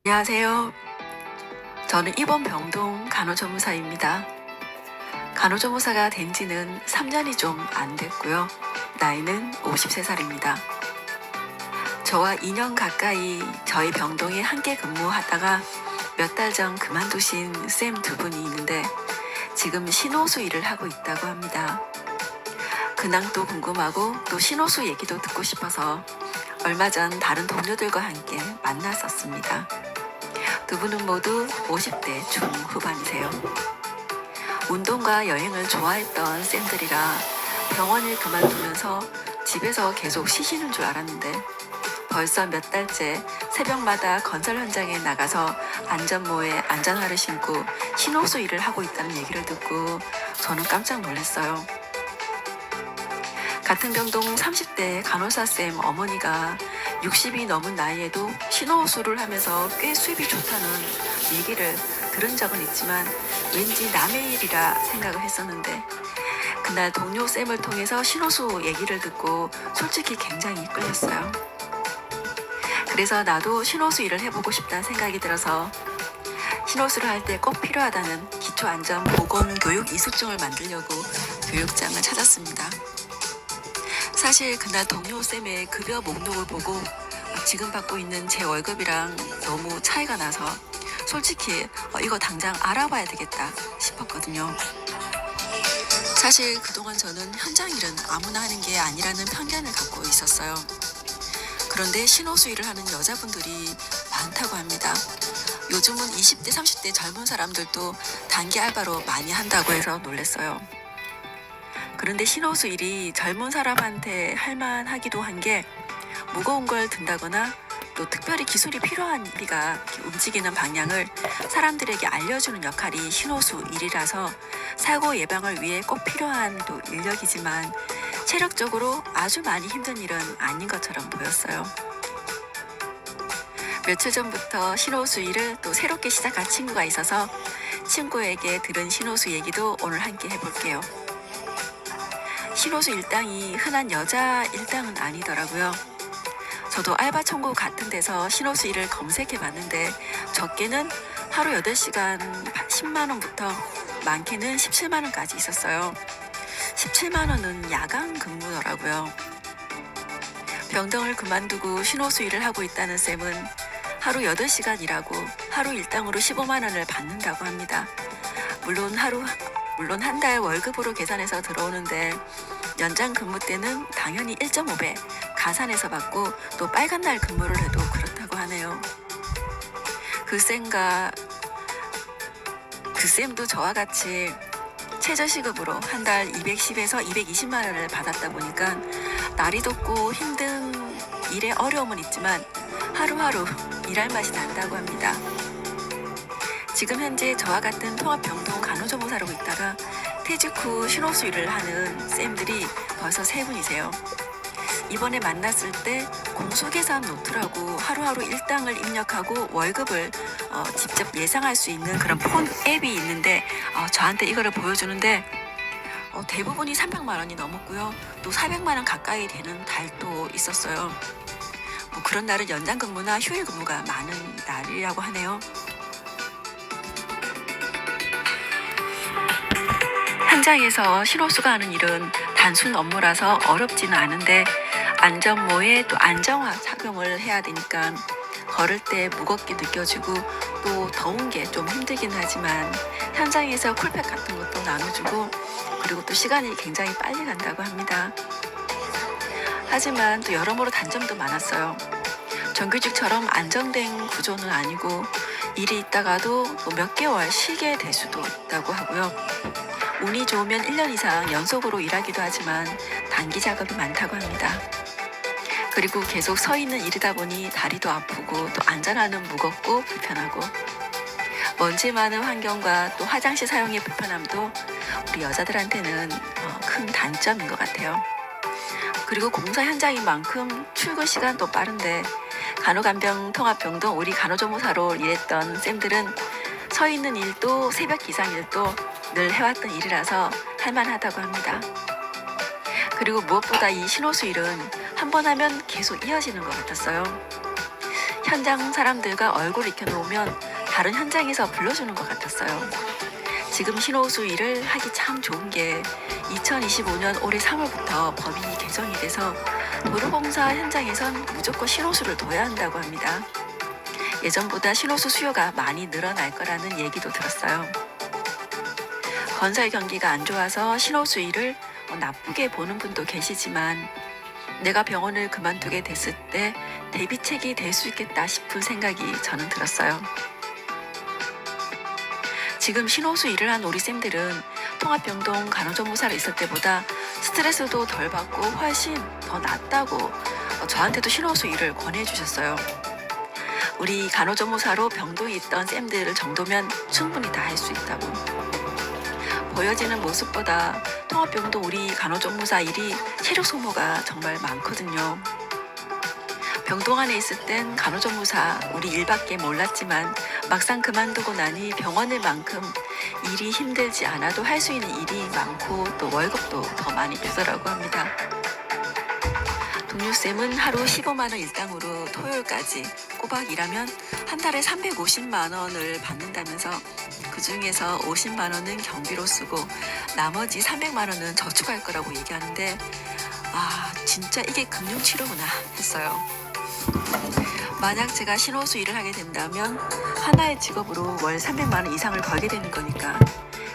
안녕하세요. 저는 이번 병동 간호조무사입니다. 간호조무사가 된 지는 3년이 좀 안 됐고요. 나이는 53살입니다. 저와 2년 가까이 저희 병동에 함께 근무하다가 몇 달 전 그만두신 쌤 두 분이 있는데 지금 신호수 일을 하고 있다고 합니다. 근황도 궁금하고 또 신호수 얘기도 듣고 싶어서 얼마 전 다른 동료들과 함께 만났었습니다. 두 분은 모두 50대 중후반이세요. 운동과 여행을 좋아했던 쌤들이라 병원을 그만두면서 집에서 계속 쉬시는 줄 알았는데 벌써 몇 달째 새벽마다 건설 현장에 나가서 안전모에 안전화를 신고 신호수 일을 하고 있다는 얘기를 듣고 저는 깜짝 놀랐어요. 같은 병동 30대 간호사쌤 어머니가 60이 넘은 나이에도 신호수를 하면서 꽤 수입이 좋다는 얘기를 들은 적은 있지만 왠지 남의 일이라 생각을 했었는데 그날 동료 쌤을 통해서 신호수 얘기를 듣고 솔직히 굉장히 끌렸어요. 그래서 나도 신호수 일을 해보고 싶다는 생각이 들어서 신호수를 할 때 꼭 필요하다는 기초안전보건교육 이수증을 만들려고 교육장을 찾았습니다. 사실 그날 동료 쌤의 급여 목록을 보고 지금 받고 있는 제 월급이랑 너무 차이가 나서 솔직히 이거 당장 알아봐야 되겠다 싶었거든요. 사실 그동안 저는 현장 일은 아무나 하는 게 아니라는 편견을 갖고 있었어요. 그런데 신호수 일을 하는 여자분들이 많다고 합니다. 요즘은 20대, 30대 젊은 사람들도 단기 알바로 많이 한다고 해서 놀랐어요. 그런데 신호수 일이 젊은 사람한테 할만하기도 한 게 무거운 걸 든다거나 또 특별히 기술이 필요한 일이가 움직이는 방향을 사람들에게 알려주는 역할이 신호수 일이라서 사고 예방을 위해 꼭 필요한 또 인력이지만 체력적으로 아주 많이 힘든 일은 아닌 것처럼 보였어요. 며칠 전부터 신호수 일을 또 새롭게 시작한 친구가 있어서 친구에게 들은 신호수 얘기도 오늘 함께 해볼게요. 신호수 일당이 흔한 여자 일당은 아니더라고요. 저도 알바 천국 같은 데서 신호수 일을 검색해 봤는데 적게는 하루 8시간 10만원부터 많게는 17만원까지 있었어요. 17만원은 야간 근무더라고요. 병동을 그만두고 신호수 일을 하고 있다는 쌤은 하루 8시간 일하고 하루 일당으로 15만원을 받는다고 합니다. 물론 한 달 월급으로 계산해서 들어오는데 연장 근무 때는 당연히 1.5배 가산해서 받고 또 빨간 날 근무를 해도 그렇다고 하네요. 그 쌤도 저와 같이 최저시급으로 한 달 210에서 220만 원을 받았다 보니까 날이 덥고 힘든 일의 어려움은 있지만 하루하루 일할 맛이 난다고 합니다. 지금 현재 저와 같은 통합병동 간호조무사로 있다가 퇴직 후 신호수 일을 하는 쌤들이 벌써 3분이세요. 이번에 만났을 때 공소계산 노트라고 하루하루 일당을 입력하고 월급을 직접 예상할 수 있는 그런 폰 앱이 있는데 저한테 이거를 보여주는데 대부분이 300만 원이 넘었고요. 또 400만 원 가까이 되는 달도 있었어요. 그런 날은 연장 근무나 휴일 근무가 많은 날이라고 하네요. 현장에서 신호수가 하는 일은 단순 업무라서 어렵지는 않은데 안전모에 또 안정화 착용을 해야 되니까 걸을 때 무겁게 느껴지고 또 더운 게 좀 힘들긴 하지만 현장에서 쿨팩 같은 것도 나눠주고 그리고 또 시간이 굉장히 빨리 간다고 합니다. 하지만 또 여러모로 단점도 많았어요. 정규직처럼 안정된 구조는 아니고 일이 있다가도 몇 개월 쉬게 될 수도 있다고 하고요. 운이 좋으면 1년 이상 연속으로 일하기도 하지만 단기 작업이 많다고 합니다. 그리고 계속 서 있는 일이다 보니 다리도 아프고 또 안전화는 무겁고 불편하고 먼지 많은 환경과 또 화장실 사용의 불편함도 우리 여자들한테는 큰 단점인 것 같아요. 그리고 공사 현장인 만큼 출근 시간도 빠른데 간호간병 통합병동 우리 간호조무사로 일했던 쌤들은 서 있는 일도 새벽 기상 일도 늘 해왔던 일이라서 할만하다고 합니다. 그리고 무엇보다 이 신호수 일은 한 번 하면 계속 이어지는 것 같았어요. 현장 사람들과 얼굴 익혀놓으면 다른 현장에서 불러주는 것 같았어요. 지금 신호수 일을 하기 참 좋은 게 2025년 올해 3월부터 법이 개정이 돼서 도로공사 현장에선 무조건 신호수를 둬야 한다고 합니다. 예전보다 신호수 수요가 많이 늘어날 거라는 얘기도 들었어요. 건설 경기가 안 좋아서 신호수 일을 나쁘게 보는 분도 계시지만 내가 병원을 그만두게 됐을 때 대비책이 될 수 있겠다 싶은 생각이 저는 들었어요. 지금 신호수 일을 한 우리 쌤들은 통합병동 간호조무사로 있을 때보다 스트레스도 덜 받고 훨씬 더 낫다고 저한테도 신호수 일을 권해주셨어요. 우리 간호조무사로 병동에 있던 쌤들 정도면 충분히 다 할 수 있다고. 보여지는 모습보다 통합병동 우리 간호조무사 일이 체력 소모가 정말 많거든요. 병동 안에 있을 땐 간호조무사 우리 일밖에 몰랐지만 막상 그만두고 나니 병원일 만큼 일이 힘들지 않아도 할 수 있는 일이 많고 또 월급도 더 많이 주더라고 합니다. 동료쌤은 하루 15만 원 일당으로 토요일까지 꼬박 일하면 한 달에 350만 원을 받는다면서 그 중에서 50만 원은 경비로 쓰고 나머지 300만 원은 저축할 거라고 얘기하는데 진짜 이게 금융치료구나 했어요. 만약 제가 신호수 일을 하게 된다면 하나의 직업으로 월 300만 원 이상을 벌게 되는 거니까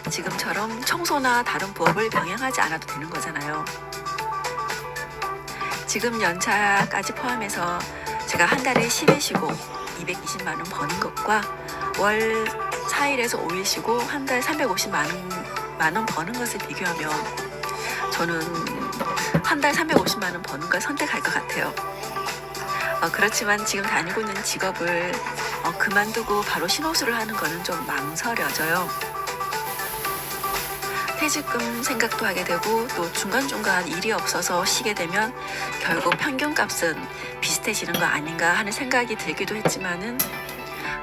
지금처럼 청소나 다른 부업을 병행하지 않아도 되는 거잖아요. 지금 연차까지 포함해서 제가 한 달에 10일 쉬고 220만 원 버는 것과 월 4일에서 5일 쉬고 한 달 350만 원 버는 것을 비교하면 저는 한 달 350만 원 버는 걸 선택할 것 같아요. 그렇지만 지금 다니고 있는 직업을 그만두고 바로 신호수를 하는 거는 좀 망설여져요. 퇴직금 생각도 하게 되고 또 중간중간 일이 없어서 쉬게 되면 결국 평균값은 비슷해지는 거 아닌가 하는 생각이 들기도 했지만은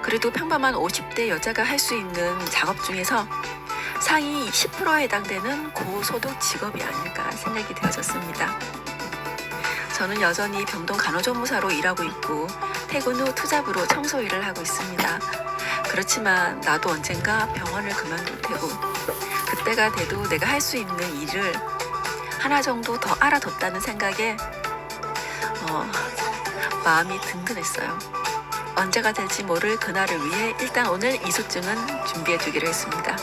그래도 평범한 50대 여자가 할 수 있는 작업 중에서 상위 10%에 해당되는 고소득 직업이 아닐까 생각이 되어졌습니다. 저는 여전히 병동 간호조무사로 일하고 있고 퇴근 후 투잡으로 청소 일을 하고 있습니다. 그렇지만 나도 언젠가 병원을 그만둘 테고 그때가 돼도 내가 할 수 있는 일을 하나 정도 더 알아뒀다는 생각에 마음이 든든했어요. 언제가 될지 모를 그날을 위해 일단 오늘 이수증은 준비해 두기로 했습니다.